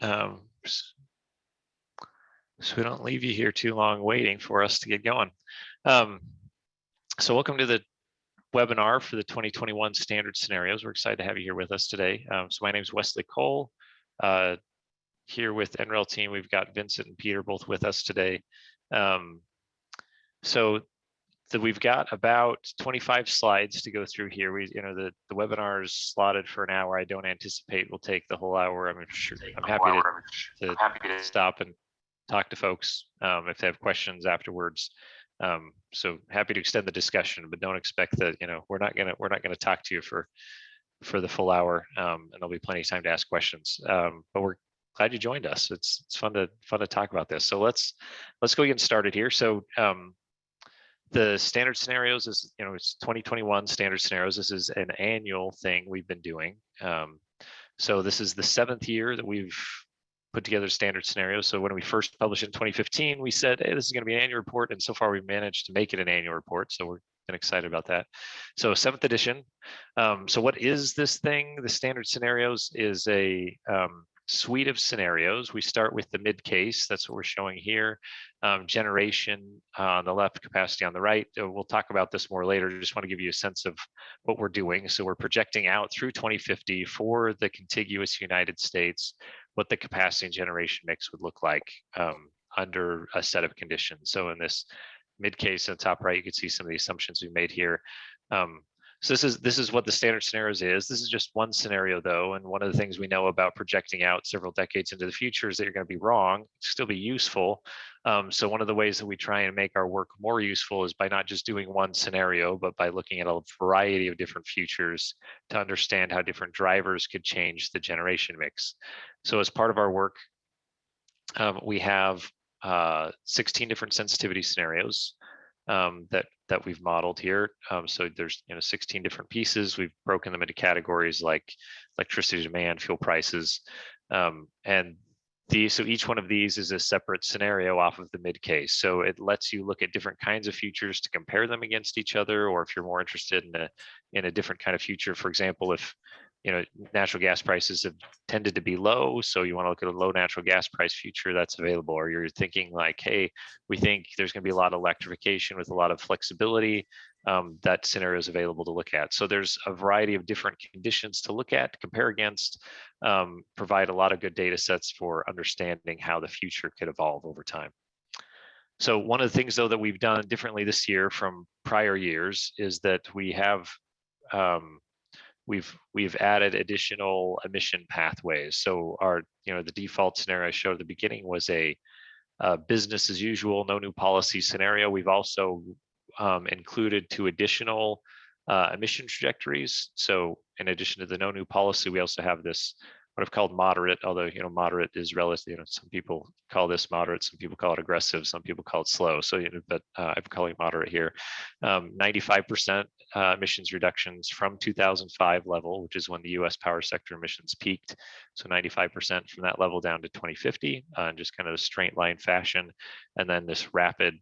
So we don't leave you here too long waiting for us to get going. Um, so welcome to the webinar for the 2021 standard scenarios. We're excited to have you here with us today. So my name is Wesley Cole. Here with NREL team, we've got Vincent and Peter both with us today. We've got about 25 slides to go through here. The webinar is slotted for an hour. I don't anticipate we'll take the whole hour. I'm happy to stop and talk to folks if they have questions afterwards. So happy to extend the discussion, but don't expect that we're not gonna talk to you for the full hour, and there'll be plenty of time to ask questions. But we're glad you joined us. It's fun to talk about this. So let's go get started here. So the standard scenarios is it's 2021 standard scenarios. This is an annual thing we've been doing. So this is the 7th year that we've put together standard scenarios. So when we first published in 2015, we said, hey, this is going to be an annual report. And so far we've managed to make it an annual report. So we're excited about that. So 7th edition. So what is this thing? The standard scenarios is a suite of scenarios. We start with the mid case. That's what we're showing here. Generation on the left, capacity on the right. We'll talk about this more later. Just want to give you a sense of what we're doing. So we're projecting out through 2050 for the contiguous United States, what the capacity and generation mix would look like under a set of conditions. So in this mid case in the top right, you can see some of the assumptions we made here. So this is what the standard scenarios is. This is just one scenario though, and one of the things we know about projecting out several decades into the future is that you're going to be wrong, still be useful. So one of the ways that we try and make our work more useful is by not just doing one scenario, but by looking at a variety of different futures to understand how different drivers could change the generation mix. So as part of our work, we have 16 different sensitivity scenarios that we've modeled here. So there's 16 different pieces. We've broken them into categories like electricity demand, fuel prices, so each one of these is a separate scenario off of the mid case. So it lets you look at different kinds of futures to compare them against each other, or if you're more interested in a different kind of future, for example, if natural gas prices have tended to be low, so you want to look at a low natural gas price future that's available, or you're thinking like, hey, we think there's going to be a lot of electrification with a lot of flexibility, that scenario is available to look at. So there's a variety of different conditions to look at, compare against, provide a lot of good data sets for understanding how the future could evolve over time. So one of the things though that we've done differently this year from prior years is that we have we've added additional emission pathways. So the default scenario I showed at the beginning was a business as usual, no new policy scenario. We've also included 2 additional emission trajectories. So in addition to the no new policy, we also have this what I've called moderate, although moderate is relative. Some people call this moderate, some people call it aggressive, some people call it slow. So but I'm calling it moderate here. 95% emissions reductions from 2005 level, which is when the U.S. power sector emissions peaked. So 95% from that level down to 2050, in just kind of a straight line fashion, and then this rapid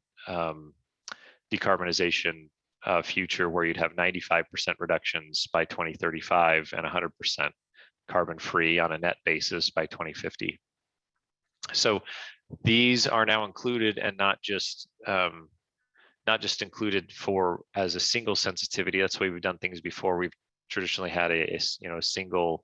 decarbonization future where you'd have 95% reductions by 2035 and 100% carbon free on a net basis by 2050. So these are now included and not just included as a single sensitivity. That's the way we've done things before. We've traditionally had a single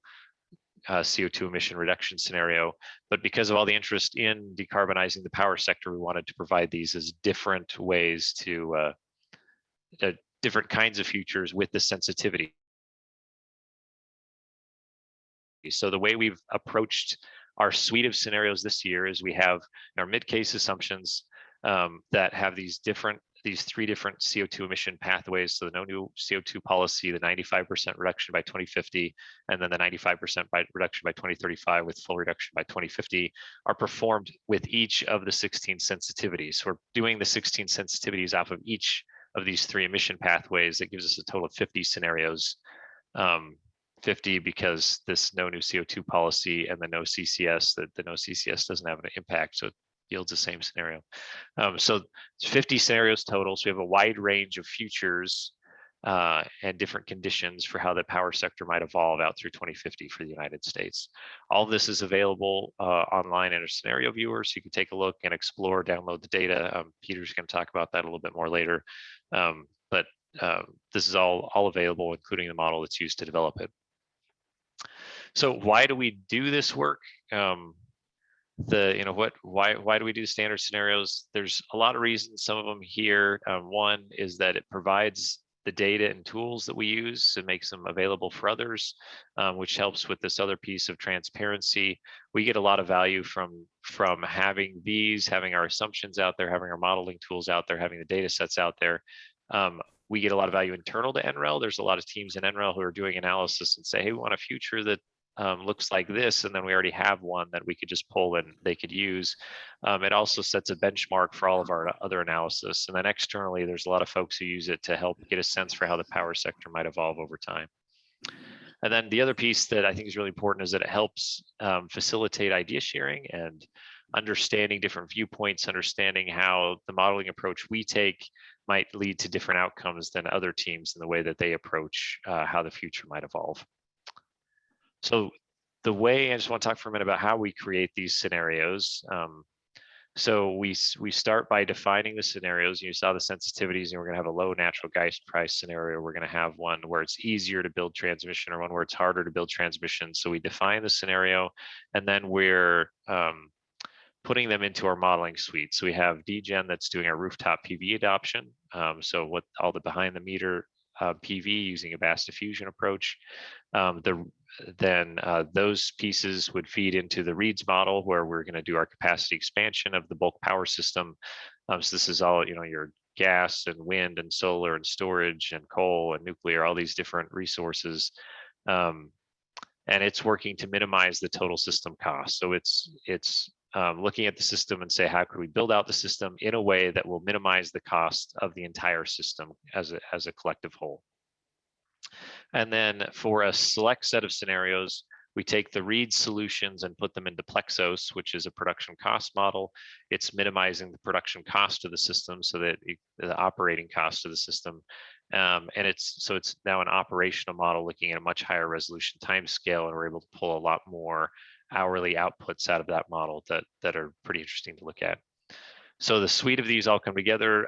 CO2 emission reduction scenario, but because of all the interest in decarbonizing the power sector, we wanted to provide these as different ways to different kinds of futures with the sensitivity. So the way we've approached our suite of scenarios this year is we have our mid-case assumptions that have these 3 different CO2 emission pathways. So the no new CO2 policy, the 95% reduction by 2050, and then the 95% reduction by 2035 with full reduction by 2050 are performed with each of the 16 sensitivities. So we're doing the 16 sensitivities off of each of these 3 emission pathways. That gives us a total of 50 scenarios. 50 because this no new CO2 policy and the no CCS, the no CCS doesn't have an impact, so it yields the same scenario. So it's 50 scenarios total. So we have a wide range of futures and different conditions for how the power sector might evolve out through 2050 for the United States. All of this is available online in a scenario viewer, so you can take a look and explore, download the data. Peter's going to talk about that a little bit more later. But this is all available, including the model that's used to develop it. So why do we do this work? Why do we do standard scenarios? There's a lot of reasons. Some of them here. One is that it provides the data and tools that we use and makes them available for others, which helps with this other piece of transparency. We get a lot of value from having these, having our assumptions out there, having our modeling tools out there, having the data sets out there. We get a lot of value internal to NREL. There's a lot of teams in NREL who are doing analysis and say, hey, we want a future that looks like this, and then we already have one that we could just pull and they could use. It also sets a benchmark for all of our other analysis. And then externally, there's a lot of folks who use it to help get a sense for how the power sector might evolve over time. And then the other piece that I think is really important is that it helps facilitate idea sharing and understanding different viewpoints, understanding how the modeling approach we take might lead to different outcomes than other teams in the way that they approach how the future might evolve. So the way, I just want to talk for a minute about how we create these scenarios. So we start by defining the scenarios. You saw the sensitivities, and we're going to have a low natural gas price scenario. We're going to have one where it's easier to build transmission or one where it's harder to build transmission. So we define the scenario, and then we're putting them into our modeling suite. So we have DGen that's doing our rooftop PV adoption. So what all the behind the meter PV using a Bass diffusion approach. Then those pieces would feed into the Reeds model, where we're going to do our capacity expansion of the bulk power system. So this is all, your gas and wind and solar and storage and coal and nuclear, all these different resources. And it's working to minimize the total system cost. So it's looking at the system and say, how could we build out the system in a way that will minimize the cost of the entire system as a collective whole. And then for a select set of scenarios, we take the Reeds solutions and put them into Plexos, which is a production cost model. It's minimizing the production cost of the system so that the operating cost of the system. And it's now an operational model looking at a much higher resolution time scale, and we're able to pull a lot more hourly outputs out of that model that are pretty interesting to look at. So the suite of these all come together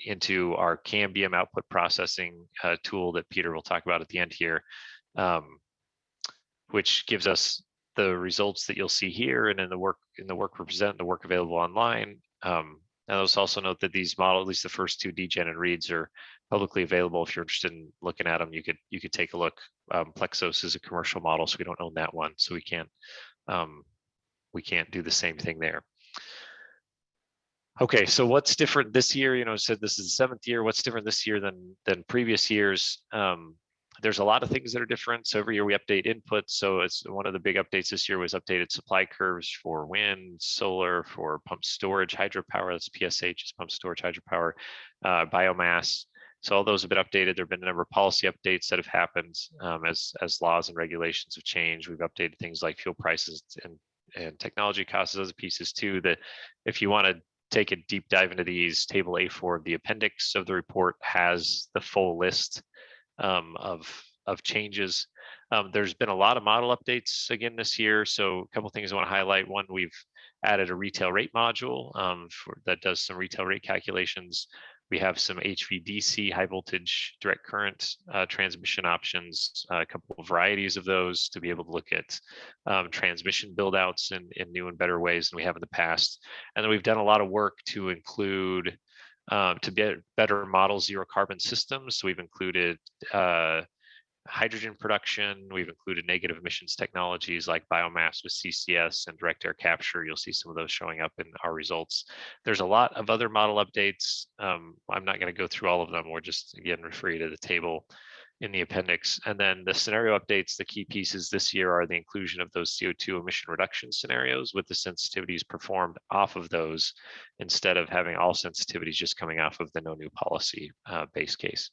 into our Cambium output processing tool that Peter will talk about at the end here, which gives us the results that you'll see here and in the work we present, the work available online. And let's also note that these models, at least the first two, DGen and Reeds, are publicly available. If you're interested in looking at them, you could take a look. Plexos is a commercial model, so we don't own that one, so we can't do the same thing there. Okay, so what's different this year? Said this is the 7th year. What's different this year than previous years? There's a lot of things that are different. So every year we update inputs. So it's one of the big updates this year was updated supply curves for wind, solar, for pump storage, hydropower. That's PSH, is pump storage, hydropower, biomass. So all those have been updated. There have been a number of policy updates that have happened as laws and regulations have changed. We've updated things like fuel prices and technology costs, those pieces too, that if you want to take a deep dive into these, table A4 of the appendix of the report has the full list of changes. There's been a lot of model updates again this year. So a couple things I want to highlight. One, we've added a retail rate module that does some retail rate calculations. We have some HVDC, high voltage direct current transmission options, a couple of varieties of those to be able to look at transmission build outs in new and better ways than we have in the past. And then we've done a lot of work to include to better model zero carbon systems. So we've included hydrogen production. We've included negative emissions technologies like biomass with CCS and direct air capture. You'll see some of those showing up in our results. There's a lot of other model updates. I'm not going to go through all of them. We're just, again, refer you to the table in the appendix. And then the scenario updates, the key pieces this year are the inclusion of those CO2 emission reduction scenarios with the sensitivities performed off of those instead of having all sensitivities just coming off of the no new policy base case.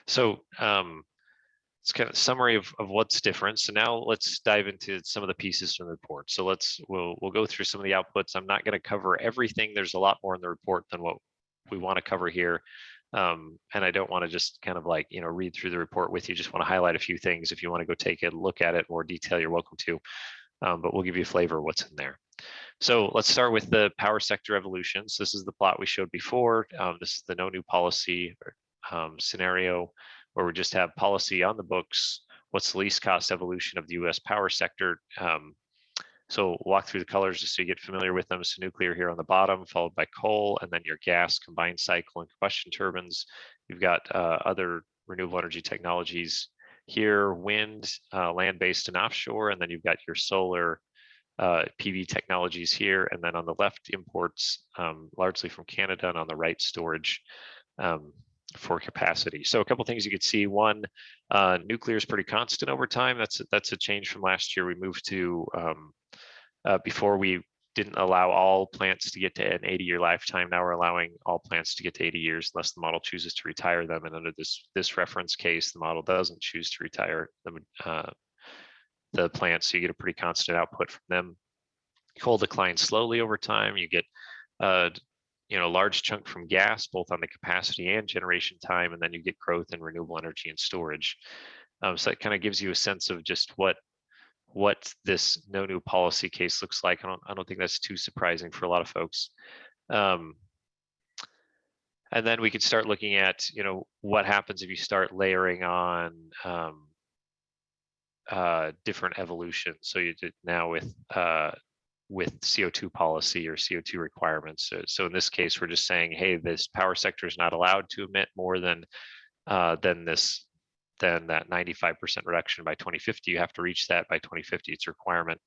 So it's kind of a summary of what's different. So now let's dive into some of the pieces from the report. So we'll go through some of the outputs. I'm not going to cover everything. There's a lot more in the report than what we want to cover here. And I don't want to just kind of like, read through the report with you, just want to highlight a few things. If you want to go take a look at it in more detail, you're welcome to, but we'll give you a flavor of what's in there. So let's start with the power sector evolutions. This is the plot we showed before. This is the no new policy scenario where we just have policy on the books. What's the least cost evolution of the US power sector? So walk through the colors just so you get familiar with them. So nuclear here on the bottom, followed by coal, and then your gas, combined cycle, and combustion turbines. You've got other renewable energy technologies here, wind, land-based and offshore, and then you've got your solar, PV technologies here, and then on the left, imports largely from Canada, and on the right, storage for capacity. So a couple things you could see. One, nuclear is pretty constant over time. That's a change from last year. We moved to before we didn't allow all plants to get to an 80-year lifetime. Now we're allowing all plants to get to 80 years unless the model chooses to retire them. And under this reference case, the model doesn't choose to retire the plants, so you get a pretty constant output from them. Coal declines slowly over time. You get a large chunk from gas, both on the capacity and generation time, and then you get growth in renewable energy and storage. So that kind of gives you a sense of just what this no new policy case looks like. I don't think that's too surprising for a lot of folks. And then we could start looking at, what happens if you start layering on different evolutions. So you did now with CO2 policy or CO2 requirements. So in this case, we're just saying, hey, this power sector is not allowed to emit more than that 95% reduction by 2050. You have to reach that by 2050. It's a requirement.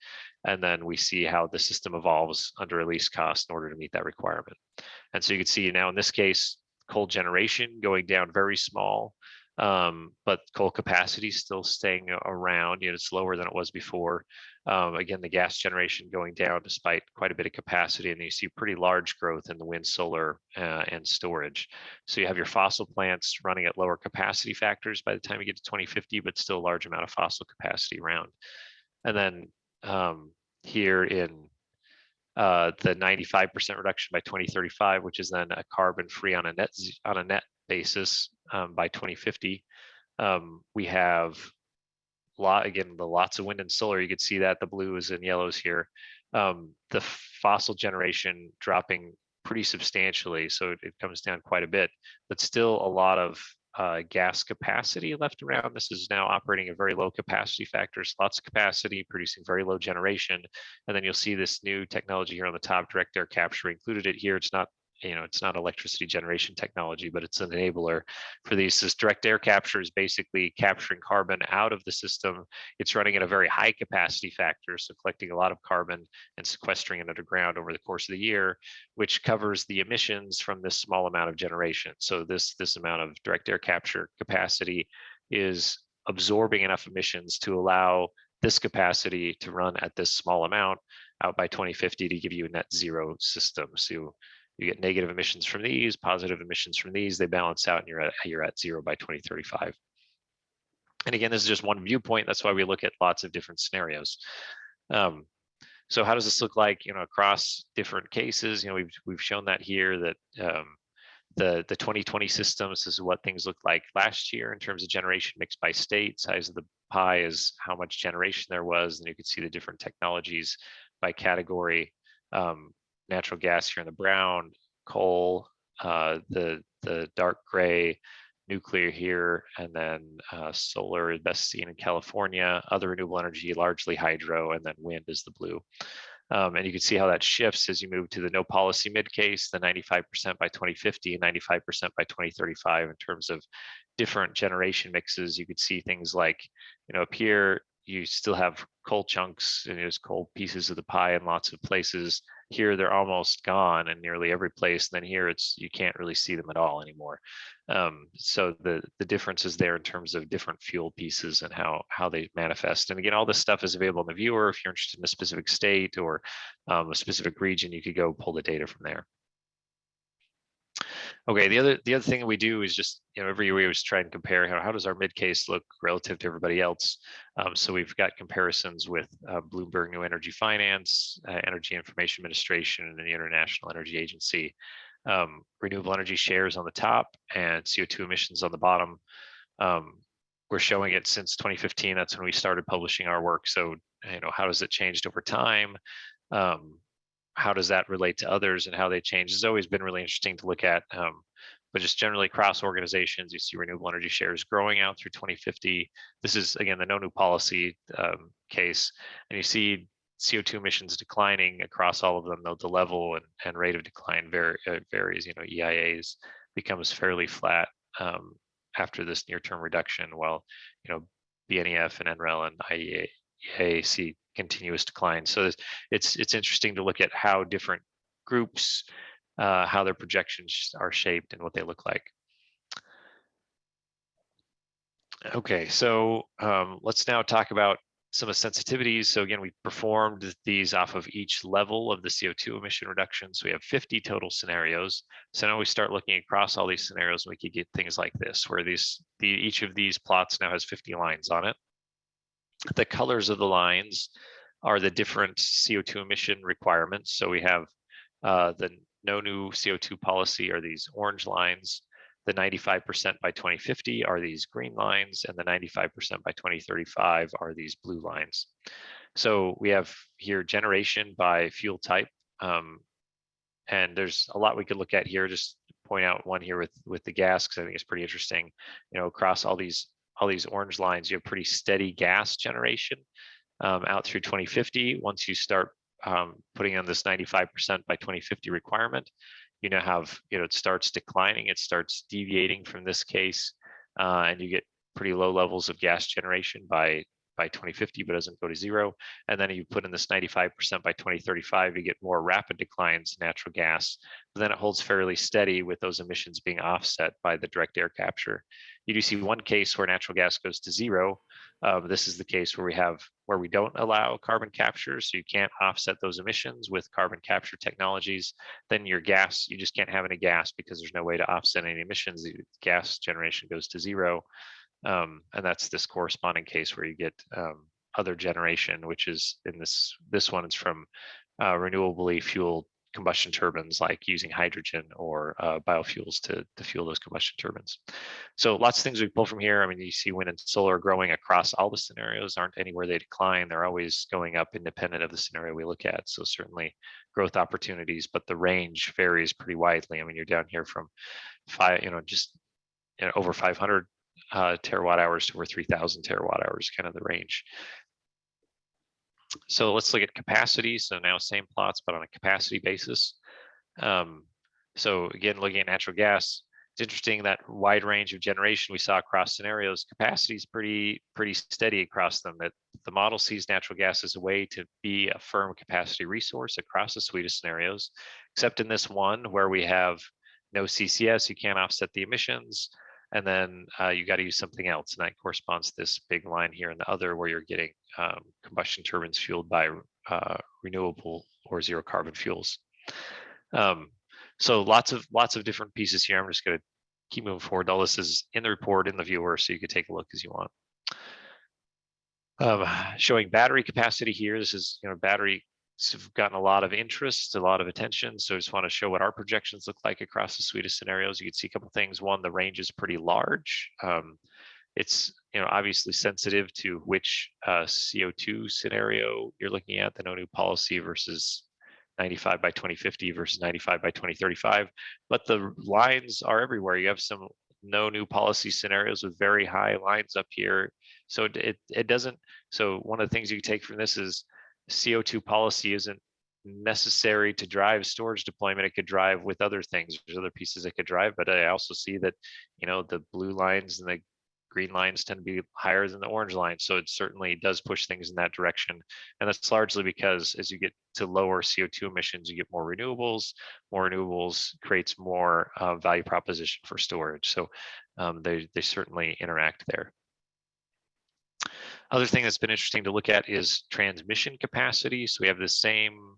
And then we see how the system evolves under a least cost in order to meet that requirement. And so you can see now in this case, coal generation going down very small, but coal capacity is still staying around. It's lower than it was before. Again, the gas generation going down despite quite a bit of capacity, and you see pretty large growth in the wind, solar, and storage. So you have your fossil plants running at lower capacity factors by the time you get to 2050, but still a large amount of fossil capacity around. And then here in the 95% reduction by 2035, which is then a carbon free on a net basis by 2050. We have lots of wind and solar. You can see that the blues and yellows here. The fossil generation dropping pretty substantially, so it comes down quite a bit, but still a lot of gas capacity left around. This is now operating at very low capacity factors, lots of capacity, producing very low generation. And then you'll see this new technology here on the top, direct air capture. Included it here. It's not electricity generation technology, but it's an enabler for these. This direct air capture is basically capturing carbon out of the system. It's running at a very high capacity factor, so collecting a lot of carbon and sequestering it underground over the course of the year, which covers the emissions from this small amount of generation. So this amount of direct air capture capacity is absorbing enough emissions to allow this capacity to run at this small amount out by 2050 to give you a net zero system. So you get negative emissions from these, positive emissions from these, they balance out, and you're at zero by 2035. And again, this is just one viewpoint. That's why we look at lots of different scenarios. So how does this look like, across different cases? We've shown that here, that the 2020 systems, this is what things looked like last year in terms of generation mixed by state. Size of the pie is how much generation there was, and you can see the different technologies by category. Natural gas here in the brown, coal, the dark gray, nuclear here, and then solar is best seen in California, other renewable energy, largely hydro, and then wind is the blue. And you can see how that shifts as you move to the no policy mid case, the 95% by 2050 and 95% by 2035 in terms of different generation mixes. You could see things like, up here, you still have coal chunks and there's coal pieces of the pie in lots of places. Here they're almost gone in nearly every place. And then here you can't really see them at all anymore. So the difference is there in terms of different fuel pieces and how they manifest. And again, all this stuff is available in the viewer. If you're interested in a specific state or a specific region, you could go pull the data from there. Okay, the other thing that we do is just, every year we always try and compare how does our mid case look relative to everybody else. So we've got comparisons with Bloomberg New Energy Finance, Energy Information Administration, and the International Energy Agency. renewable energy shares on the top and CO2 emissions on the bottom. We're showing it since 2015. That's when we started publishing our work. So, how does it changed over time? How does that relate to others and how they change? It's always been really interesting to look at. But just generally across organizations, you see renewable energy shares growing out through 2050. This is, again, the no new policy case. And you see CO2 emissions declining across all of them, though the level and rate of decline varies. EIA's becomes fairly flat after this near-term reduction, while BNEF and NREL and IEA see continuous decline. So it's interesting to look at how different groups, how their projections are shaped and what they look like. Okay, so let's now talk about some of the sensitivities. So again, we performed these off of each level of the CO2 emission reduction. So we have 50 total scenarios. So now we start looking across all these scenarios, and we could get things like this, where each of these plots now has 50 lines on it. The colors of the lines are the different CO2 emission requirements. So we have the no new CO2 policy are these orange lines. The 95% by 2050 are these green lines, and the 95% by 2035 are these blue lines. So we have here generation by fuel type. And there's a lot we could look at here. Just point out one here with the gas, because I think it's pretty interesting. Across all these orange lines, you have pretty steady gas generation out through 2050. Once you start putting on this 95% by 2050 requirement, it starts declining, it starts deviating from this case, and you get pretty low levels of gas generation by 2050, but doesn't go to zero. And then you put in this 95% by 2035, you get more rapid declines in natural gas, but then it holds fairly steady with those emissions being offset by the direct air capture. You do see one case where natural gas goes to zero. This is the case where we don't allow carbon capture, so you can't offset those emissions with carbon capture technologies. Then your gas, you just can't have any gas because there's no way to offset any emissions. The gas generation goes to zero. And that's this corresponding case where you get other generation, which is in this one, it's from renewably fueled combustion turbines, like using hydrogen or biofuels to fuel those combustion turbines. So lots of things we pull from here. I mean, you see wind and solar growing across all the scenarios, aren't anywhere they decline. They're always going up independent of the scenario we look at. So certainly growth opportunities, but the range varies pretty widely. I mean, you're down here from over 500 terawatt hours to over 3,000 terawatt hours, kind of the range. So let's look at capacity. So now same plots, but on a capacity basis. So again, looking at natural gas, it's interesting that wide range of generation we saw across scenarios. Capacity is pretty steady across them. That the model sees natural gas as a way to be a firm capacity resource across the suite of scenarios, except in this one where we have no CCS, you can't offset the emissions. And then you got to use something else, and that corresponds to this big line here in the other, where you're getting combustion turbines fueled by renewable or zero carbon fuels. So lots of different pieces here. I'm just going to keep moving forward. All this is in the report, in the viewer, so you can take a look as you want. Showing battery capacity here. This is battery have gotten a lot of interest, a lot of attention. So I just want to show what our projections look like across the suite of scenarios. You can see a couple things. One, the range is pretty large. It's obviously sensitive to which CO2 scenario you're looking at, the no new policy versus 95 by 2050 versus 95 by 2035. But the lines are everywhere. You have some no new policy scenarios with very high lines up here. So it doesn't. So one of the things you can take from this is CO2 policy isn't necessary to drive storage deployment. It could drive with other things. There's other pieces it could drive, but I also see that the blue lines and the green lines tend to be higher than the orange lines. So it certainly does push things in that direction. And that's largely because as you get to lower CO2 emissions, you get more renewables. More renewables creates more value proposition for storage. So they certainly interact there. Other thing that's been interesting to look at is transmission capacity. So we have the same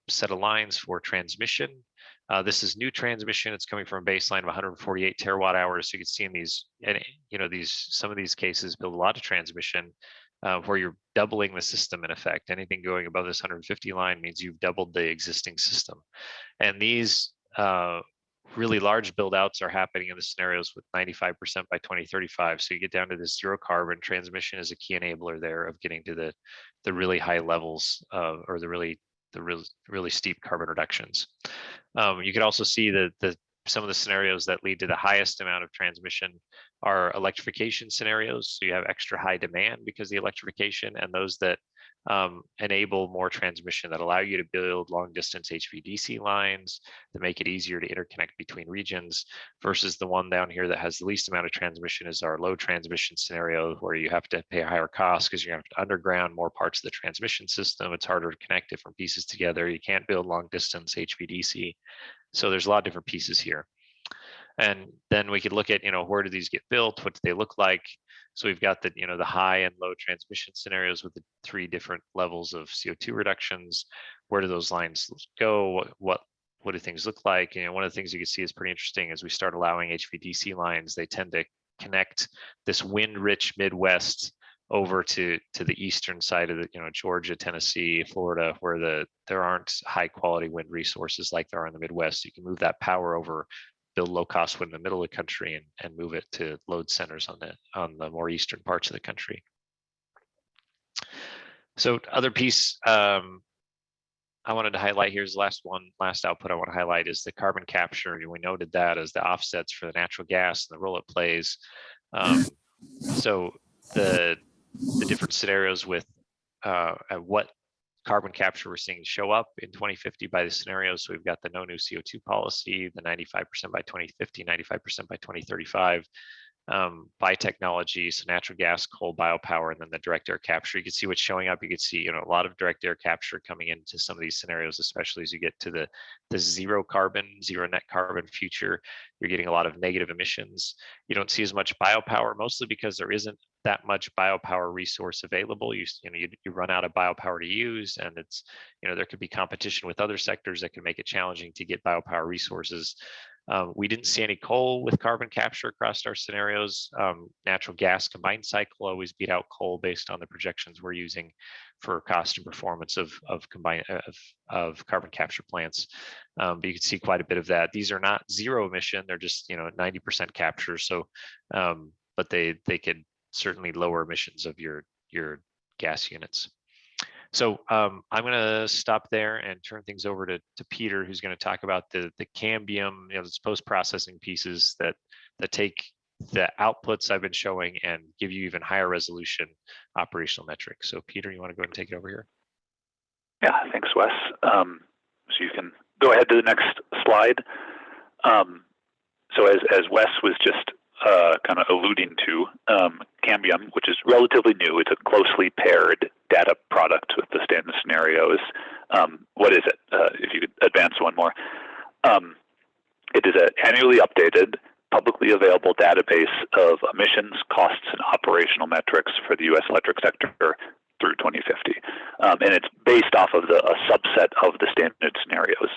set of lines for transmission. This is new transmission. It's coming from a baseline of 148 terawatt hours. So you can see in these, some of these cases build a lot of transmission where you're doubling the system in effect. Anything going above this 150 line means you've doubled the existing system. And these really large build outs are happening in the scenarios with 95% by 2035. So you get down to this zero carbon. Transmission is a key enabler there of getting to the really high levels or the really steep carbon reductions. You can also see that some of the scenarios that lead to the highest amount of transmission are electrification scenarios. So you have extra high demand because of the electrification, and those that enable more transmission that allow you to build long distance HVDC lines that make it easier to interconnect between regions, versus the one down here that has the least amount of transmission is our low transmission scenario, where you have to pay a higher cost because you're going to have to underground more parts of the transmission system. It's harder to connect different pieces together. You can't build long distance HVDC. So there's a lot of different pieces here. And then we could look at, where do these get built? What do they look like? So we've got the, the high and low transmission scenarios with the 3 different levels of CO2 reductions. Where do those lines go? What do things look like? One of the things you can see is pretty interesting as we start allowing HVDC lines, they tend to connect this wind-rich Midwest over to the eastern side of the, Georgia, Tennessee, Florida, where there aren't high quality wind resources like there are in the Midwest. You can move that power over, build low cost wind in the middle of the country, and move it to load centers on the more eastern parts of the country. So other piece I wanted to highlight here is last output I want to highlight is the carbon capture. We noted that as the offsets for the natural gas and the role it plays. So the different scenarios with what carbon capture we're seeing show up in 2050 by the scenarios. So we've got the no new CO2 policy, the 95% by 2050, 95% by 2035, by technology, so natural gas, coal, biopower, and then the direct air capture. You can see what's showing up. You can see, a lot of direct air capture coming into some of these scenarios, especially as you get to the zero net carbon future. You're getting a lot of negative emissions. You don't see as much biopower, mostly because there isn't that much biopower resource available. You run out of biopower to use, and it's, there could be competition with other sectors that can make it challenging to get biopower resources. We didn't see any coal with carbon capture across our scenarios. Natural gas combined cycle always beat out coal based on the projections we're using for cost and performance of carbon capture plants. But you can see quite a bit of that. These are not zero emission; they're just 90% capture. So, but they could certainly lower emissions of your gas units. So I'm going to stop there and turn things over to Peter, who's going to talk about the Cambium, those post-processing pieces that take the outputs I've been showing and give you even higher resolution operational metrics. So Peter, you want to go ahead and take it over here? Yeah, thanks, Wes. So you can go ahead to the next slide. So as Wes was just kind of alluding to, Cambium, which is relatively new, it's a closely paired data product with the standard scenarios. What is it? If you could advance one more. It is an annually updated, publicly available database of emissions, costs, and operational metrics for the U.S. electric sector through 2050. And it's based off of a subset of the standard scenarios.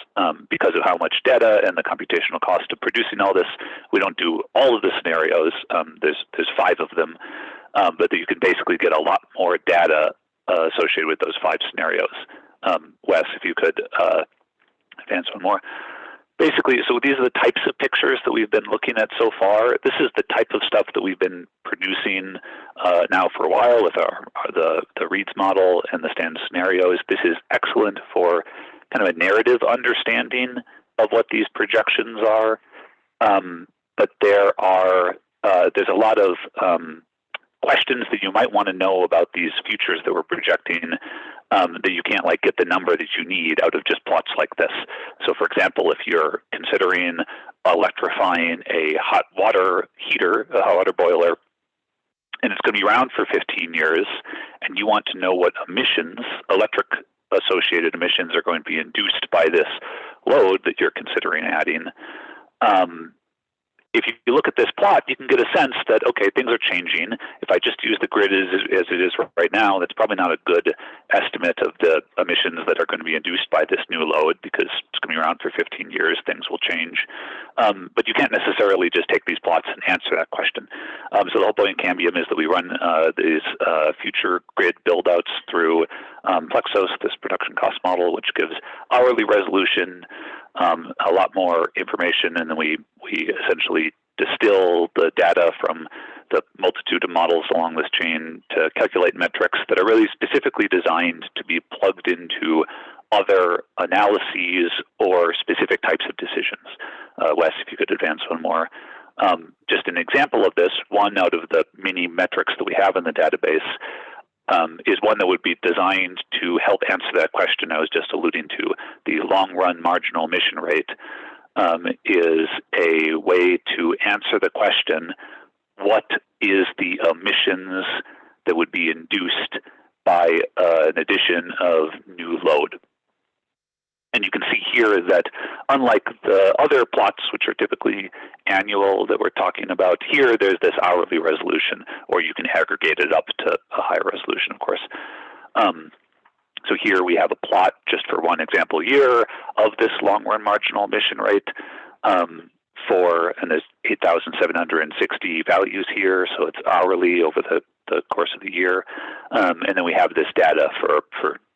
Because of how much data and the computational cost of producing all this, we don't do all of the scenarios. There's 5 of them, but you can basically get a lot more data associated with those 5 scenarios. Wes, if you could advance one more. Basically, so these are the types of pictures that we've been looking at so far. This is the type of stuff that we've been producing now for a while with the Reeds model and the standard scenarios. This is excellent for kind of a narrative understanding of what these projections are. But there's a lot of questions that you might want to know about these futures that we're projecting that you can't get the number that you need out of just plots like this. So for example, if you're considering electrifying a hot water heater, a hot water boiler, and it's going to be around for 15 years, and you want to know what emissions, electric associated emissions, are going to be induced by this load that you're considering adding, if you look at this plot, you can get a sense that, okay, things are changing. If I just use the grid as it is right now, that's probably not a good estimate of the emissions that are going to be induced by this new load, because it's going to be around for 15 years. Things will change. But you can't necessarily just take these plots and answer that question. So the whole point in Cambium is that we run these future grid build-outs through Plexos, this production cost model, which gives hourly resolution, a lot more information, and then we essentially distill the data from the multitude of models along this chain to calculate metrics that are really specifically designed to be plugged into other analyses or specific types of decisions. Wes, if you could advance one more. Just an example of this, one out of the many metrics that we have in the database is one that would be designed to help answer that question I was just alluding to. The long-run marginal emission rate is a way to answer the question, what is the emissions that would be induced by an addition of new load? And you can see here that unlike the other plots, which are typically annual that we're talking about, here there's this hourly resolution, or you can aggregate it up to a higher resolution, of course. So here we have a plot just for one example year of this long-run marginal emission rate and there's 8,760 values here, so it's hourly over the course of the year. And then we have this data for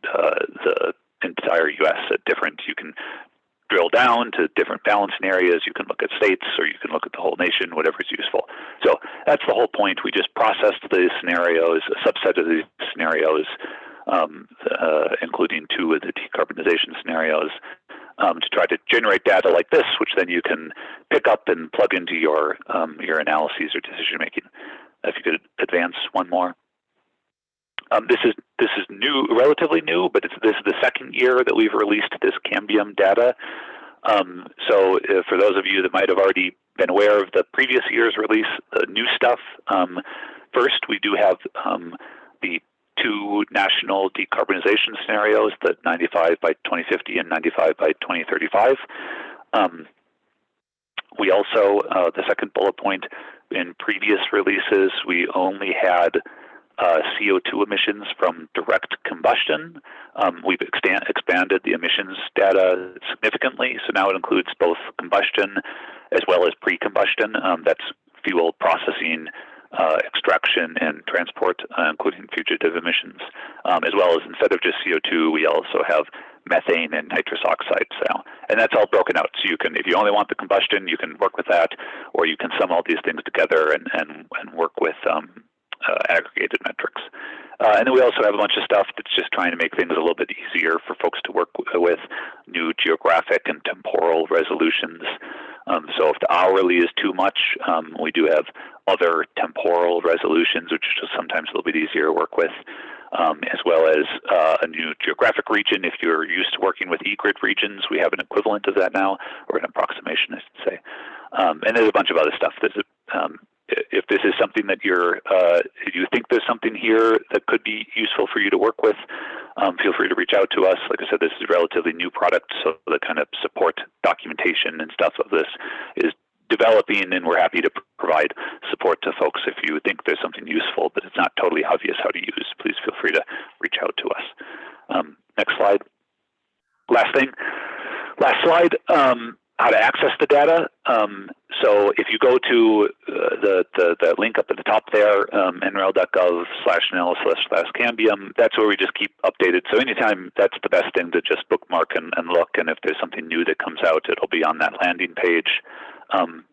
the entire U.S. at different, you can drill down to different balance scenarios, you can look at states, or you can look at the whole nation, whatever is useful. So that's the whole point. We just processed the scenarios, a subset of these scenarios, including 2 of the decarbonization scenarios, to try to generate data like this, which then you can pick up and plug into your analyses or decision making. If you could advance one more. This is new, relatively new, but this is the second year that we've released this Cambium data. So for those of you that might have already been aware of the previous year's release, the new stuff, first we do have the 2 national decarbonization scenarios, the 95 by 2050 and 95 by 2035. We also, the second bullet point, in previous releases, we only had CO2 emissions from direct combustion. We've expanded the emissions data significantly, so now it includes both combustion as well as pre-combustion. That's fuel processing, extraction, and transport, including fugitive emissions, as well as instead of just CO2, we also have methane and nitrous oxides now. And that's all broken out. So you can, if you only want the combustion, you can work with that, or you can sum all these things together and work with aggregated metrics. And then we also have a bunch of stuff that's just trying to make things a little bit easier for folks to work with, new geographic and temporal resolutions. So if the hourly is too much, we do have other temporal resolutions, which is just sometimes a little bit easier to work with, as well as a new geographic region. If you're used to working with eGrid regions, we have an equivalent of that now, or an approximation, I should say. And there's a bunch of other stuff. If this is something that if you think there's something here that could be useful for you to work with, feel free to reach out to us. Like I said, this is a relatively new product, so the kind of support documentation and stuff of this is developing, and we're happy to provide support to folks. If you think there's something useful, but it's not totally obvious how to use, please feel free to reach out to us. Next slide. Last slide. How to access the data. So if you go to the link up at the top there, nrel.gov/analysis/Cambium, that's where we just keep updated. So anytime, that's the best thing to just bookmark and look, and if there's something new that comes out, it'll be on that landing page.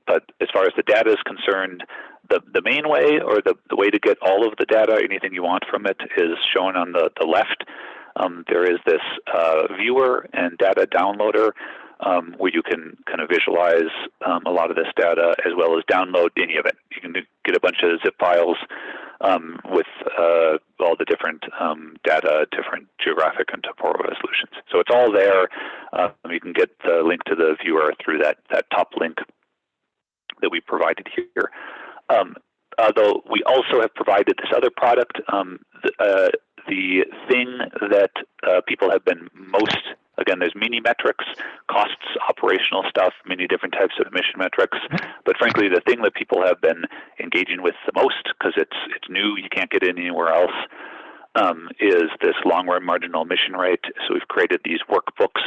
But as far as the data is concerned, the main way, or the way to get all of the data, anything you want from it, is shown on the left. There is this viewer and data downloader, where you can kind of visualize a lot of this data, as well as download any of it. You can get a bunch of zip files with all the different data, different geographic and temporal resolutions. So it's all there. You can get the link to the viewer through that top link that we provided here. Though we also have provided this other product, the thing that people have been most, again, there's many metrics, costs, operational stuff, many different types of emission metrics. But frankly, the thing that people have been engaging with the most, because it's new, you can't get it anywhere else, is this long-run marginal emission rate. So we've created these workbooks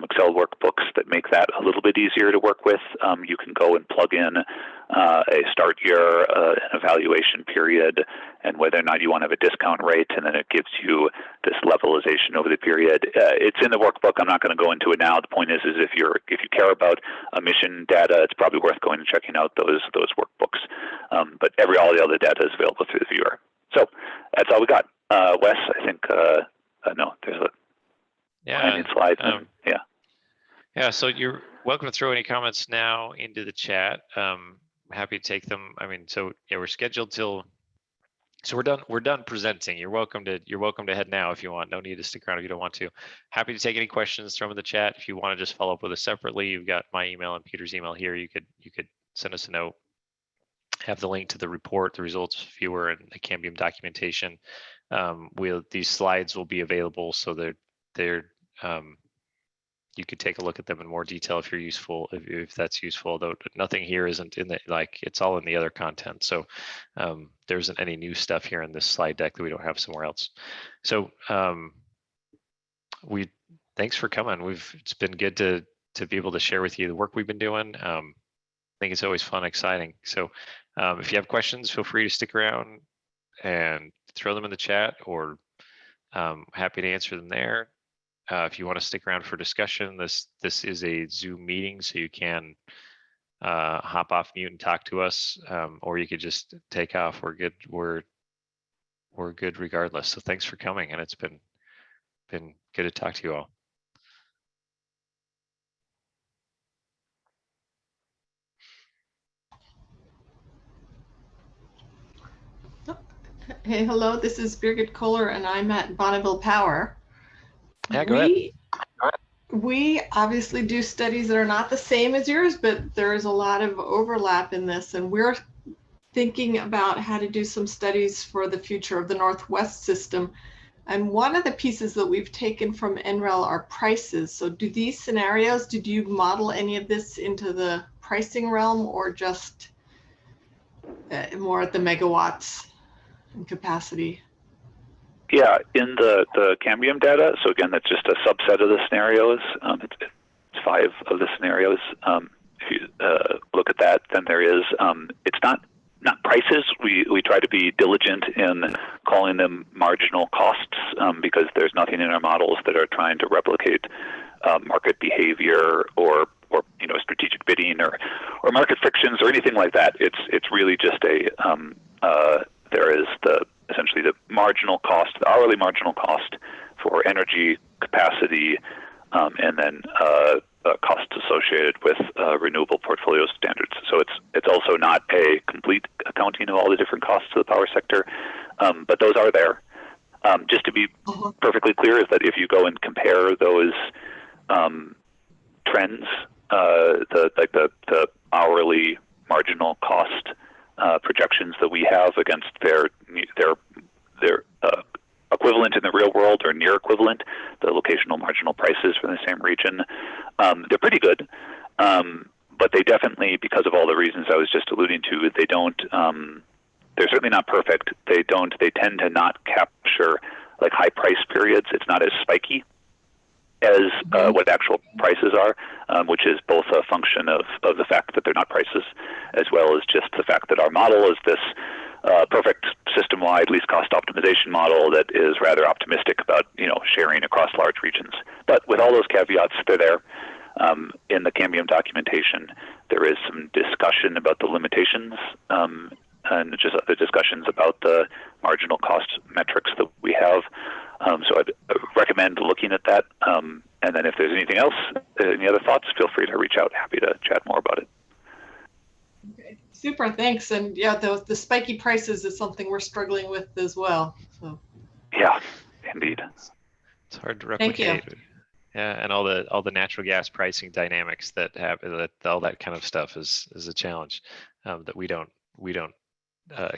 Excel workbooks that make that a little bit easier to work with. You can go and plug in a start year, an evaluation period, and whether or not you want to have a discount rate, and then it gives you this levelization over the period. It's in the workbook. I'm not going to go into it now. The point is if you care about emission data, it's probably worth going and checking out those workbooks. But all the other data is available through the viewer. So that's all we got. Wes, I think no, there's a slide. Yeah. So you're welcome to throw any comments now into the chat. Happy to take them. I mean, so yeah, we're scheduled till. So we're done presenting. You're welcome to head now if you want. No need to stick around if you don't want to. Happy to take any questions, throw them in the chat. If you want to just follow up with us separately, you've got my email and Peter's email here. You could send us a note. Have the link to the report, the results viewer, and the Cambium documentation. These slides will be available, so they're you could take a look at them in more detail if you're useful, if that's useful. Though nothing here isn't in the it's all in the other content. So there isn't any new stuff here in this slide deck that we don't have somewhere else. So thanks for coming. It's been good to be able to share with you the work we've been doing. I think it's always fun, exciting. So if you have questions, feel free to stick around and throw them in the chat, or happy to answer them there. If you want to stick around for discussion, this is a Zoom meeting, so you can hop off mute and talk to us, or you could just take off. We're good. We're good regardless. So thanks for coming, and it's been good to talk to you all. Hey, hello, this is Birgit Kohler, and I'm at Bonneville Power. Yeah, go ahead. We obviously do studies that are not the same as yours, but there is a lot of overlap in this, and we're thinking about how to do some studies for the future of the Northwest system. And one of the pieces that we've taken from NREL are prices. So do these scenarios, did you model any of this into the pricing realm, or just more at the megawatts and capacity? Yeah, in the Cambium data, so again, that's just a subset of the scenarios. It's 5 of the scenarios. If you look at that, then there is, it's not prices. We try to be diligent in calling them marginal costs because there's nothing in our models that are trying to replicate market behavior or strategic bidding or market frictions or anything like that. It's really just there is essentially the marginal cost, the hourly marginal cost for energy capacity, and then costs associated with renewable portfolio standards. So it's also not a complete accounting of all the different costs of the power sector, but those are there. Just to be perfectly clear, is that if you go and compare those trends, the hourly marginal cost projections that we have against their equivalent in the real world or near equivalent, the locational marginal prices for the same region, they're pretty good. But they definitely, because of all the reasons I was just alluding to, they don't. They're certainly not perfect. They tend to not capture like high price periods. It's not as spiky as what actual prices are, which is both a function of the fact that they're not prices, as well as just the fact that our model is this perfect system-wide least cost optimization model that is rather optimistic about sharing across large regions. But with all those caveats, they're there. In the Cambium documentation, there is some discussion about the limitations and just other discussions about the marginal cost metrics that we have. So I'd recommend looking at that. And then if there's anything else, any other thoughts, feel free to reach out. Happy to chat more about it. Okay, super, thanks. And yeah, the spiky prices is something we're struggling with as well. So. Yeah, indeed. It's hard to replicate. Thank you. Yeah, and all the natural gas pricing dynamics that all that kind of stuff is a challenge that we don't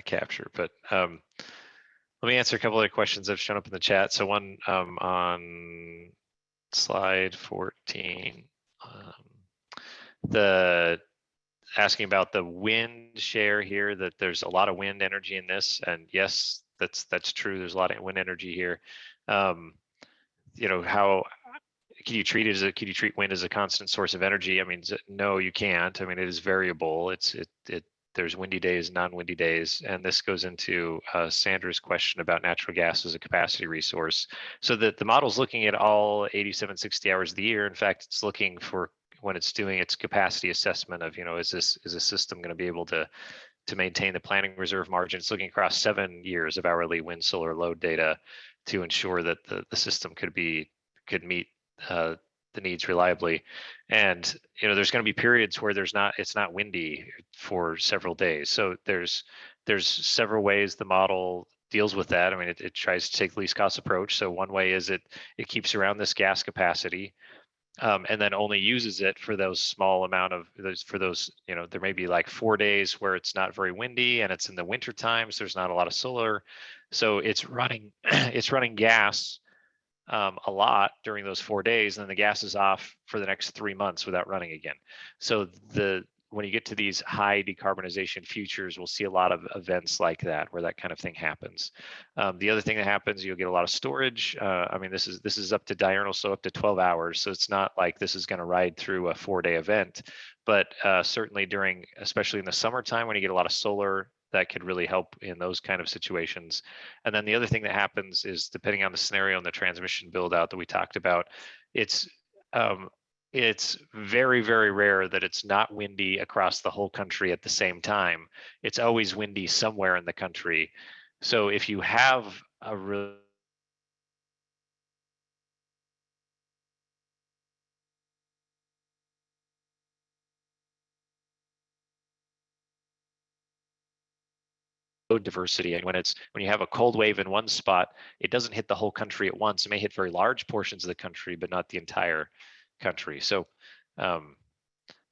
capture. But let me answer a couple of questions that have shown up in the chat. So one on slide 14, asking about the wind share here, that there's a lot of wind energy in this, and yes, that's true. There's a lot of wind energy here. How can you treat wind as a constant source of energy? I mean, no, you can't. I mean, it is variable. There's windy days, non-windy days, and this goes into Sandra's question about natural gas as a capacity resource. So that the model's looking at all 87, 60 hours of the year. In fact, it's looking for, when it's doing its capacity assessment of, is a system going to be able to maintain the planning reserve margin? It's looking across 7 years of hourly wind solar load data to ensure that the system could meet the needs reliably. And there's going to be periods where it's not windy for several days. So there's several ways the model deals with that. I mean, it tries to take the least cost approach. So one way is it keeps around this gas capacity, and then only uses it for those small amount of those, there may be like 4 days where it's not very windy and it's in the winter times, there's not a lot of solar. So it's running gas a lot during those 4 days, and then the gas is off for the next 3 months without running again. So when you get to these high decarbonization futures, we'll see a lot of events like that where that kind of thing happens. The other thing that happens, you'll get a lot of storage. I mean, this is up to diurnal, so up to 12 hours. So it's not like this is going to ride through a 4-day event, but certainly especially in the summertime when you get a lot of solar, that could really help in those kind of situations. And then the other thing that happens is, depending on the scenario and the transmission build out that we talked about, it's very, very rare that it's not windy across the whole country at the same time. It's always windy somewhere in the country. So if you have a diversity, and when you have a cold wave in one spot, it doesn't hit the whole country at once. It may hit very large portions of the country, but not the entire country. So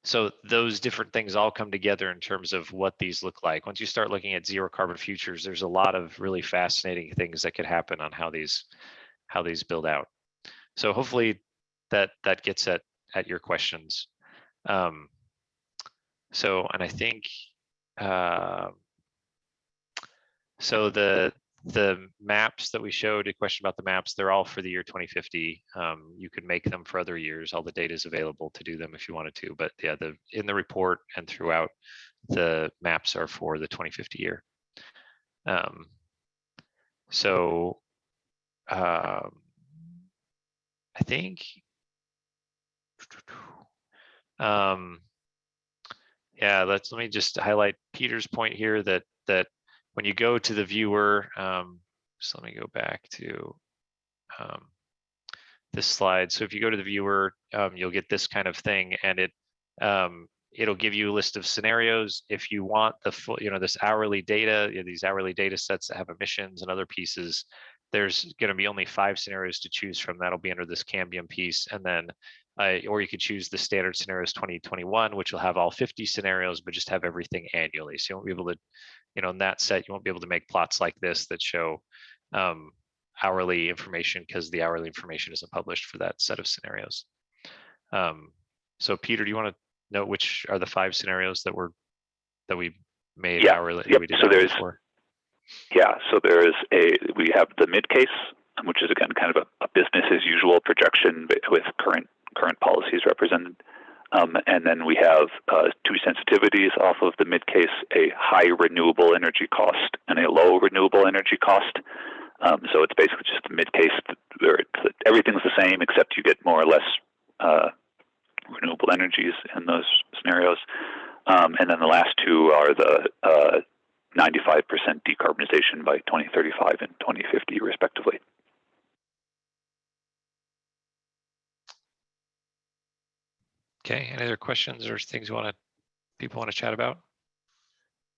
so those different things all come together in terms of what these look like. Once you start looking at zero carbon futures, there's a lot of really fascinating things that could happen on how these build out. So hopefully that gets at your questions. So, and I think so the maps that we showed, a question about the maps, they're all for the year 2050. You could make them for other years. All the data is available to do them if you wanted to, but yeah, in the report and throughout, the maps are for the 2050 year. So I think, yeah, let me just highlight Peter's point here that when you go to the viewer, so let me go back to this slide. So if you go to the viewer, you'll get this kind of thing, and it'll give you a list of scenarios. If you want the full, this hourly data, these hourly data sets that have emissions and other pieces, there's going to be only 5 scenarios to choose from. That'll be under this Cambium piece, and then or you could choose the standard scenarios 2021, which will have all 50 scenarios, but just have everything annually. So you won't be able to, in that set, you won't be able to make plots like this that show hourly information, because the hourly information isn't published for that set of scenarios. So Peter, do you want to note which are the 5 scenarios that we made hourly? Yep. We did so there's before? Yeah, so we have the mid case, which is again kind of a business as usual projection with current policies represented. And then we have 2 sensitivities off of the mid case: a high renewable energy cost and a low renewable energy cost. So it's basically just the mid case where everything's the same except you get more or less renewable energies in those scenarios. And then the last 2 are the 95% decarbonization by 2035 and 2050, respectively. Okay, any other questions or things people want to chat about?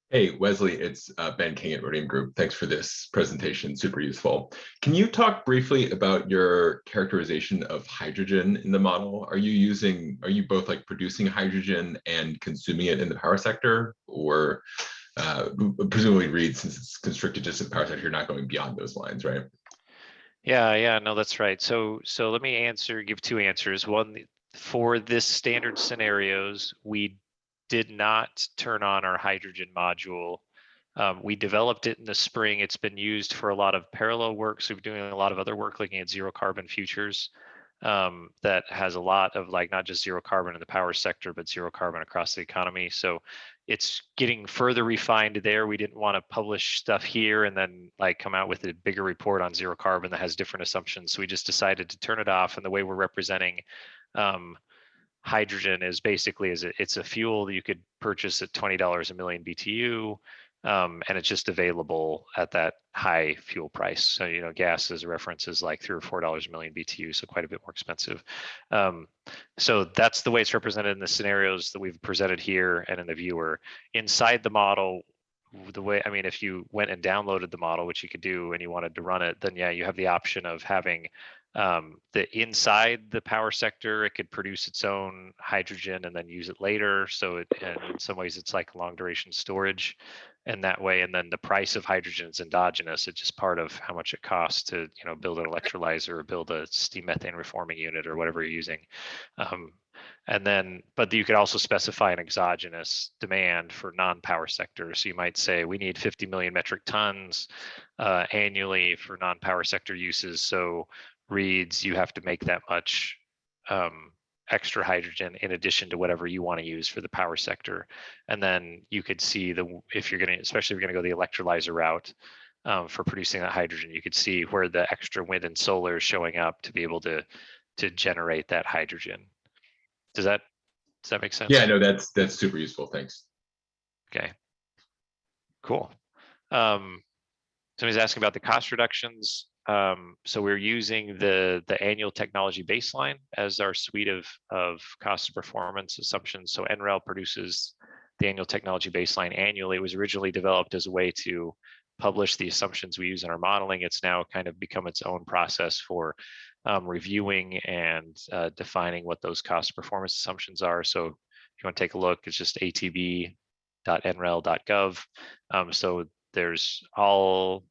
Hey, Wesley, it's Ben King at Rhodium Group. Thanks for this presentation, super useful. Can you talk briefly about your characterization of hydrogen in the model? Are you both like producing hydrogen and consuming it in the power sector, or presumably Reed, since it's constricted just to the power sector, you're not going beyond those lines, right? Yeah, no, that's right. So let me give 2 answers. One, for this standard scenarios, we did not turn on our hydrogen module. We developed it in the spring. It's been used for a lot of parallel work. So we're doing a lot of other work looking at zero carbon futures. that has a lot of like not just zero carbon in the power sector, but zero carbon across the economy. So it's getting further refined there. We didn't want to publish stuff here and then like come out with a bigger report on zero carbon that has different assumptions. So we just decided to turn it off. And the way we're representing hydrogen is basically it's a fuel that you could purchase at $20 a million BTU. And it's just available at that high fuel price. So, you know, gas as a reference is like $3 or $4 a million BTU, so quite a bit more expensive. So that's the way it's represented in the scenarios that we've presented here and in the viewer. Inside the model, the way, I mean, if you went and downloaded the model, which you could do, and you wanted to run it, then yeah, you have the option of having the inside the power sector, it could produce its own hydrogen and then use it later. So and in some ways it's like long duration storage and that way. And then the price of hydrogen is endogenous. It's just part of how much it costs to, you know, build an electrolyzer or build a steam methane reforming unit or whatever you're using. And then, but you could also specify an exogenous demand for non-power sectors. So you might say we need 50 million metric tons annually for non-power sector uses. So reads, you have to make that much extra hydrogen in addition to whatever you want to use for the power sector. And then you could see if you're going to, especially if you're going to go the electrolyzer route for producing that hydrogen, you could see where the extra wind and solar is showing up to be able to generate that hydrogen. Does that make sense? Yeah, no, that's super useful. Thanks. Okay, cool. Somebody's asking about the cost reductions. So we're using the annual technology baseline as our suite of cost performance assumptions. So NREL produces the annual technology baseline annually. It was originally developed as a way to publish the assumptions we use in our modeling. It's now kind of become its own process for reviewing and defining what those cost performance assumptions are. So if you want to take a look, it's just atb.nrel.gov. So there's almost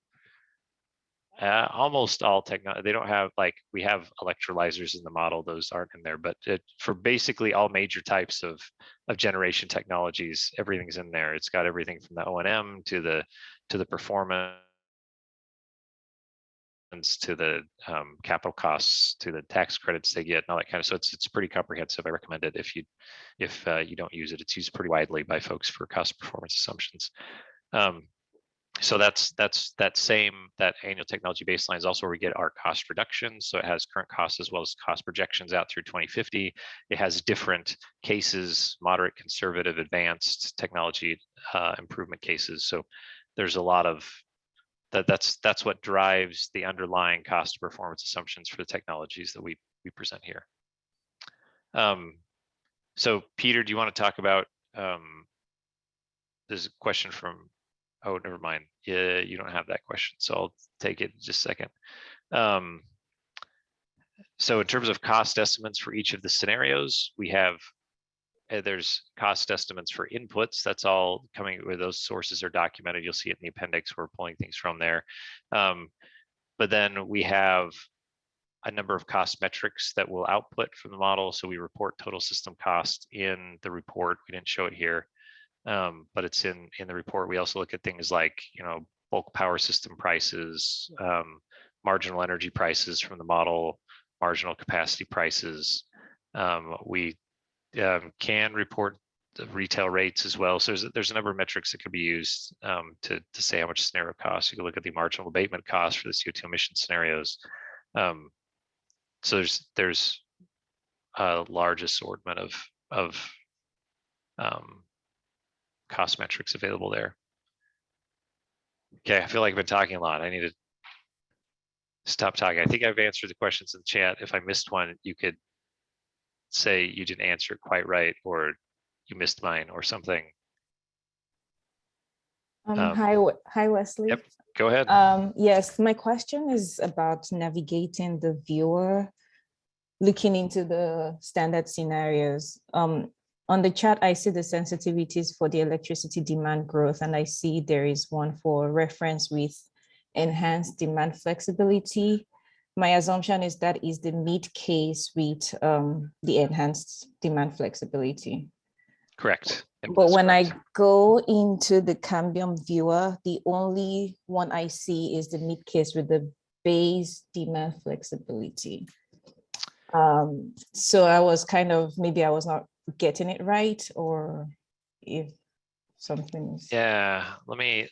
all technology. They don't have, like, we have electrolyzers in the model, those aren't in there, but for basically all major types of generation technologies, everything's in there. It's got everything from the O&M to the performance, to the capital costs, to the tax credits they get and all that kind of, so it's pretty comprehensive. I recommend it if you don't use it. It's used pretty widely by folks for cost performance assumptions. So that's that annual technology baseline is also where we get our cost reductions. So it has current costs as well as cost projections out through 2050. It has different cases, moderate, conservative, advanced technology improvement cases. So there's a lot of that's what drives the underlying cost performance assumptions for the technologies that we present here. So Peter, do you want to talk about there's a question from, oh, never mind. Yeah, you don't have that question, so I'll take it in just a second. So in terms of cost estimates for each of the scenarios, we have, there's cost estimates for inputs. That's all coming where those sources are documented. You'll see it in the appendix. We're pulling things from there. But then we have a number of cost metrics that will output from the model. So we report total system cost in the report. We didn't show it here. But it's in the report. We also look at things like, you know, bulk power system prices, marginal energy prices from the model, marginal capacity prices. We can report the retail rates as well. So there's a number of metrics that could be used to say how much scenario costs. You can look at the marginal abatement cost for the CO2 emission scenarios. So there's a large assortment of cost metrics available there. Okay, I feel like I've been talking a lot. I need to stop talking. I think I've answered the questions in the chat. If I missed one, you could say you didn't answer it quite right, or you missed mine or something. Hi, Wesley. Yep, go ahead. Yes, my question is about navigating the viewer, looking into the standard scenarios. On the chart, I see the sensitivities for the electricity demand growth, and I see there is one for reference with enhanced demand flexibility. My assumption is that is the mid case with the enhanced demand flexibility. Correct. But when I go into the Cambium viewer, the only one I see is the mid case with the base demand flexibility. So I was kind of, maybe I was not getting it right, or if something is. Yeah, let me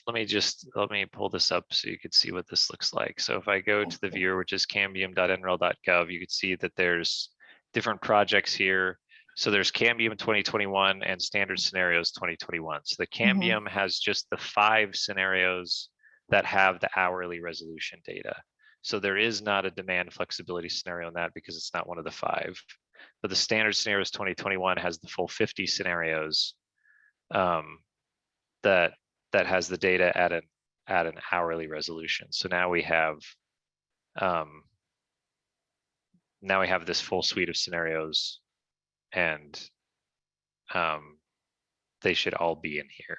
pull this up so you could see what this looks like. So if I go to the viewer, which is cambium.nrel.gov, you can see that there's different projects here. So there's Cambium 2021 and Standard Scenarios 2021. So the Cambium has just the 5 scenarios that have the hourly resolution data. So there is not a demand flexibility scenario in that because it's not one of the 5. But the Standard Scenarios 2021 has the full 50 scenarios that has the data at an hourly resolution. So now we have this full suite of scenarios, and they should all be in here.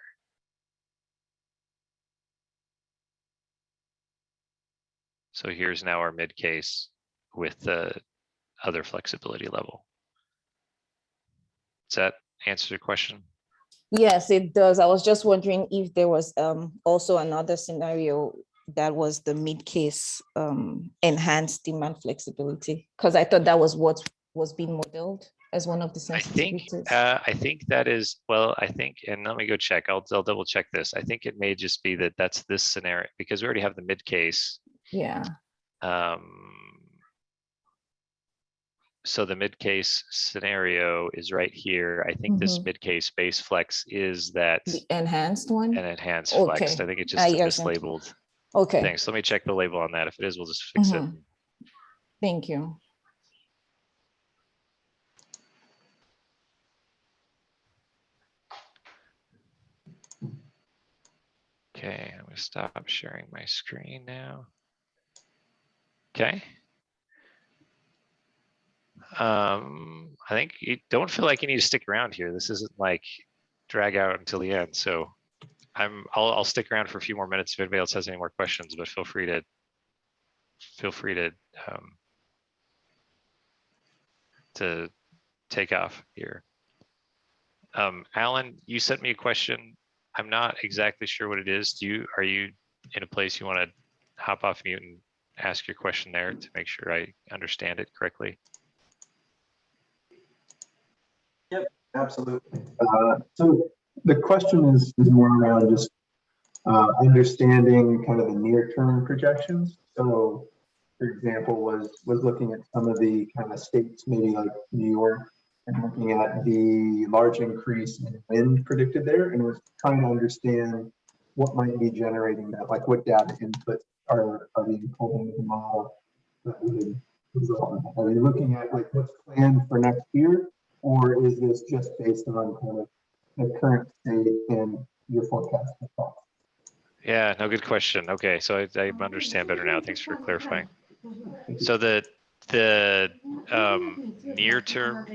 So here's now our mid case with the other flexibility level. Does that answer your question? Yes, it does. I was just wondering if there was also another scenario that was the mid case enhanced demand flexibility, because I thought that was what was being modeled as one of the sensitivities. I think that is, well, I think, and let me go check. I'll double check this. I think it may just be that that's this scenario because we already have the mid case. Yeah. So the mid case scenario is right here. I think this mid case base flex is that The enhanced one. an enhanced Okay. flex. I think it's just a yes, mislabeled Okay. thing. So let me check the label on that. If it is, we'll just fix it. Thank you. Okay, I'm gonna stop sharing my screen now. Okay. I think you don't feel like you need to stick around here. This isn't like drag out until the end. So I'll stick around for a few more minutes if anybody else has any more questions, but feel free to take off here. Alan, you sent me a question. I'm not exactly sure what it is. Are you in a place you want to hop off mute and ask your question there to make sure I understand it correctly? Yep, absolutely. So the question is more around just understanding kind of the near-term projections. So, for example, was looking at some of the kind of states, maybe like New York, and looking at the large increase in wind predicted there, and was trying to understand what might be generating that, like what data inputs are being pulled into the model that would result in that. Are you looking at like what's planned for next year? Or is this just based on kind of the current state and your forecast? Yeah, no, good question. Okay, so I understand better now. Thanks for clarifying. So the near term,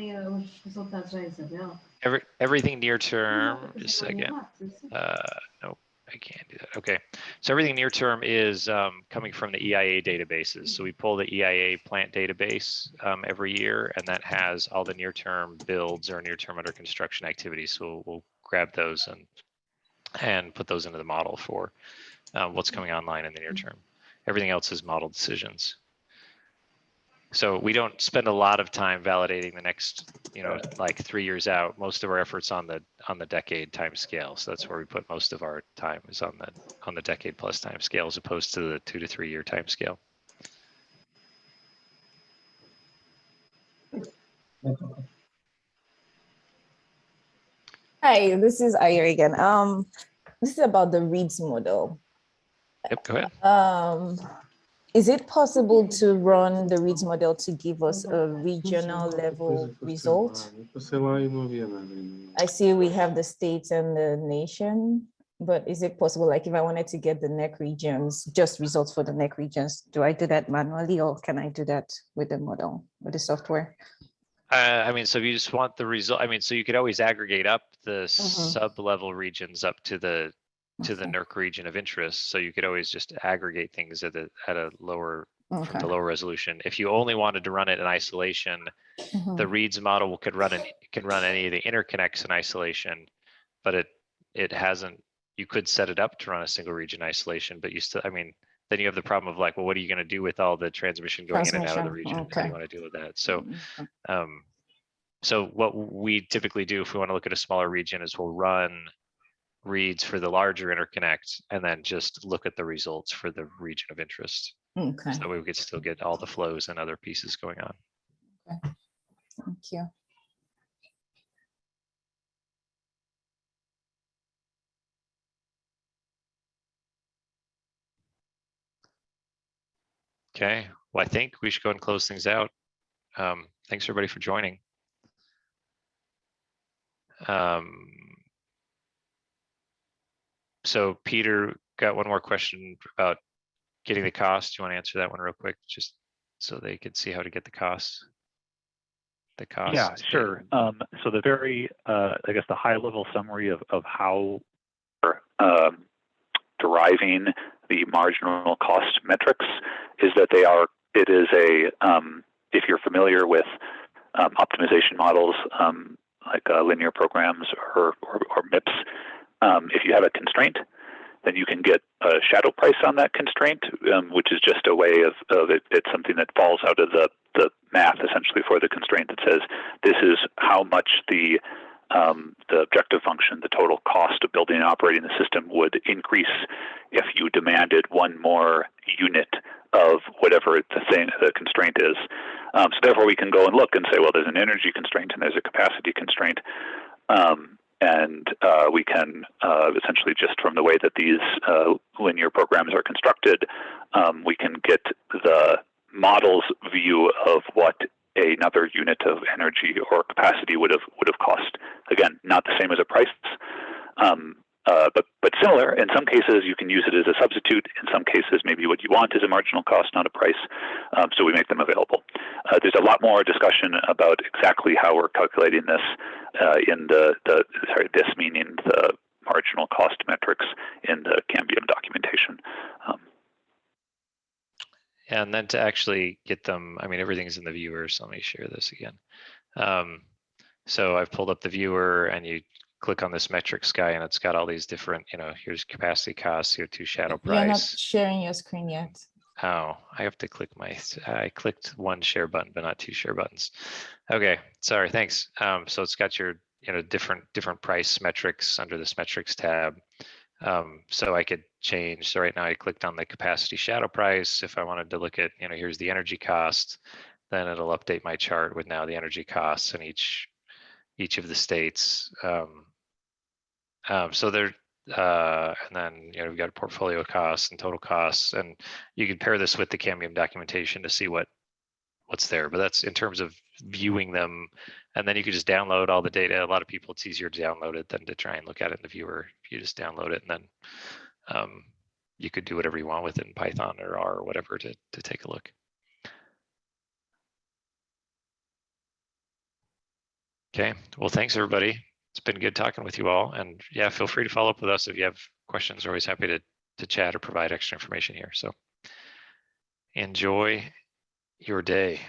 everything near term, just a second. Nope, I can't do that. Okay, so everything near term is coming from the EIA databases. So we pull the EIA plant database every year, and that has all the near term builds or near term under construction activities. So we'll grab those and put those into the model for what's coming online in the near term. Everything else is model decisions. So we don't spend a lot of time validating the next, like 3 years out. Most of our efforts on the decade time scale. So that's where we put most of our time is on the decade plus time scale, as opposed to the 2 to 3 year time scale. Hi, this is Aya again. This is about the READS model. Yep, go ahead. Is it possible to run the READS model to give us a regional level result? I see we have the states and the nation, but is it possible, like if I wanted to get the NEC regions, just results for the NEC regions, do I do that manually or can I do that with the model, with the software? I mean, so if you just want the result, I mean, so you could always aggregate up the sub-level regions up to the NERC region of interest. So you could always just aggregate things at a lower, from the lower resolution. If you only wanted to run it in isolation, the READS model can run any of the interconnects in isolation, but it hasn't. You could set it up to run a single region isolation, but you still, I mean, then you have the problem of like, well, what are you going to do with all the transmission going in and out of the region? How do you want to deal with that? So, so what we typically do if we want to look at a smaller region is we'll run reads for the larger interconnect and then just look at the results for the region of interest. Okay, So that way we could still get all the flows and other pieces going on. thank you. Okay, well, I think we should go and close things out. Thanks everybody for joining. So Peter got one more question about getting the cost. Do you want to answer that one real quick, just so they could see how to get the cost? The cost. Yeah, sure. So the very, I guess the high level summary of how deriving the marginal cost metrics is that it is a, if you're familiar with optimization models like linear programs or MIPS, if you have a constraint, then you can get a shadow price on that constraint, which is just a way of it. It's something that falls out of the math essentially for the constraint that says this is how much the objective function, the total cost of building and operating the system would increase if you demanded one more unit of whatever the constraint is. So therefore we can go and look and say, well, there's an energy constraint and there's a capacity constraint. And we can essentially just from the way that these linear programs are constructed, we can get the model's view of what another unit of energy or capacity would have cost. Again, not the same as a price, but similar. In some cases, you can use it as a substitute. In some cases, maybe what you want is a marginal cost, not a price. So we make them available. There's a lot more discussion about exactly how we're calculating this in this meaning the marginal cost metrics in the Cambium documentation. And then to actually get them, I mean, everything's in the viewer, so let me share this again. So I've pulled up the viewer and you click on this metrics guy and it's got all these different, here's capacity cost, CO2 shadow price. You're not sharing your screen yet. Oh, I have to click I clicked one share button, but not two share buttons. Okay, sorry, thanks. So it's got your, different price metrics under this metrics tab. So I could change. So right now I clicked on the capacity shadow price. If I wanted to look at, here's the energy cost, then it'll update my chart with now the energy costs in each of the states. So there, and then we've got portfolio costs and total costs, and you can pair this with the Cambium documentation to see what's there. But that's in terms of viewing them, and then you can just download all the data. A lot of people, it's easier to download it than to try and look at it in the viewer. If you just download it, and then you could do whatever you want with it in Python or R or whatever to take a look. Okay, well, thanks everybody. It's been good talking with you all, and yeah, feel free to follow up with us if you have questions. We're always happy to chat or provide extra information here. So enjoy your day.